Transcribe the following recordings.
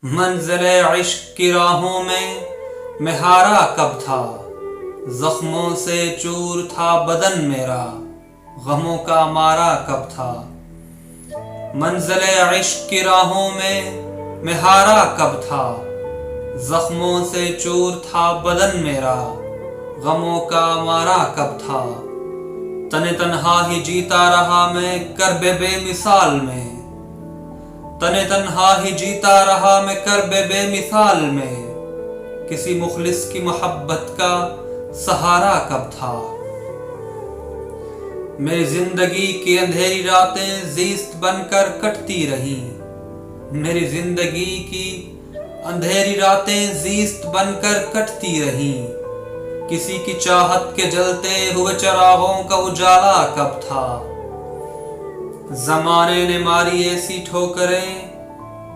منزل عشق کی راہوں میں ہارا کب تھا، زخموں سے چور تھا بدن میرا، غموں کا مارا کب تھا۔ منزل عشق کی راہوں میں ہارا کب تھا، زخموں سے چور تھا بدن میرا، غموں کا مارا کب تھا۔ تن تنہا ہی جیتا رہا میں کرب بے مثال میں، تن تنہا ہی جیتا رہا میں کرب بے مثال میں، کسی مخلص کی محبت کا سہارا کب تھا۔ میری زندگی کی اندھیری راتیں زیست بن کر کٹتی رہیں، میری زندگی کی اندھیری راتیں زیست بن کر کٹتی رہیں، کسی کی چاہت کے جلتے ہوئے چراغوں کا اجالا کب تھا۔ زمانے نے ماری ایسی ٹھوکریں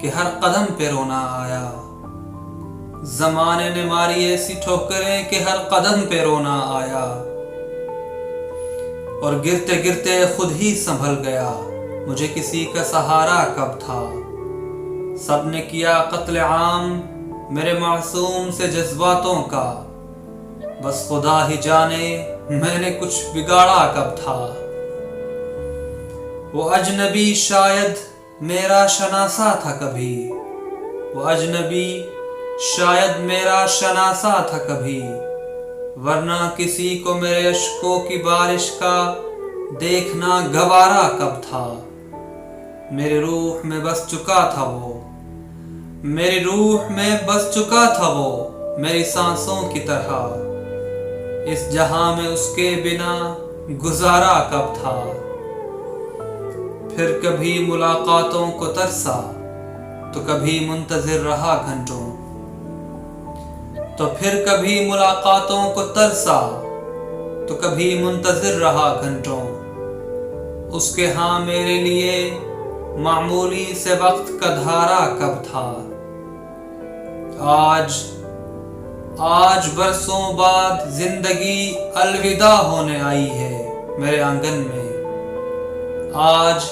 کہ ہر قدم پہ رونا آیا، زمانے نے ماری ایسی ٹھوکریں کہ ہر قدم پہ رونا آیا، اور گرتے گرتے خود ہی سنبھل گیا، مجھے کسی کا سہارا کب تھا۔ سب نے کیا قتل عام میرے معصوم سے جذباتوں کا، بس خدا ہی جانے میں نے کچھ بگاڑا کب تھا۔ وہ اجنبی شاید میرا شناسا تھا کبھی، وہ اجنبی شاید میرا شناسا تھا کبھی، ورنہ کسی کو میرے اشکوں کی بارش کا دیکھنا گوارا کب تھا۔ میری روح میں بس چکا تھا وہ، میری روح میں بس چکا تھا وہ میری سانسوں کی طرح، اس جہاں میں اس کے بنا گزارا کب تھا۔ پھر کبھی ملاقاتوں کو ترسا تو کبھی منتظر رہا گھنٹوں، تو پھر کبھی ملاقاتوں کو ترسا تو کبھی منتظر رہا گھنٹوں، اس کے ہاں میرے لیے معمولی سے وقت کا دھارا کب تھا۔ آج برسوں بعد زندگی الوداع ہونے آئی ہے میرے آنگن میں، آج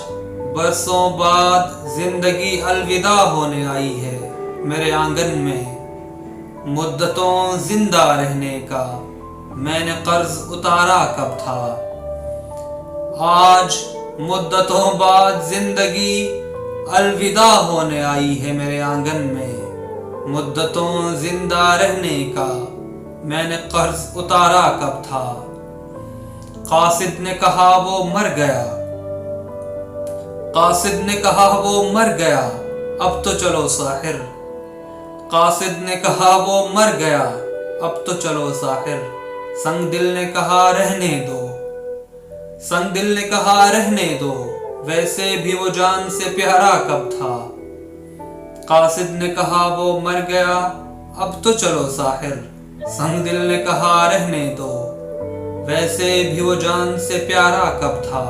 برسوں بعد زندگی الوداع ہونے آئی ہے میرے آنگن میں۔ مدتوں زندہ رہنے کا میں نے قرض اتارا کب تھا، آج مدتوں بعد زندگی الوداع ہونے آئی ہے میرے آنگن میں، مدتوں زندہ رہنے کا میں نے قرض اتارا کب تھا۔ قاصد نے کہا وہ مر گیا، قاصد نے کہا وہ مر گیا، اب تو چلو ساحر، قاصد نے کہا وہ مر گیا، اب تو چلو ساحر، سنگ دل نے کہا رہنے دو، سنگ دل نے کہا رہنے دو، ویسے بھی وہ جان سے پیارا کب تھا۔ قاصد نے کہا وہ مر گیا، اب تو چلو ساحر، سنگ دل نے کہا رہنے دو، ویسے بھی وہ جان سے پیارا کب تھا۔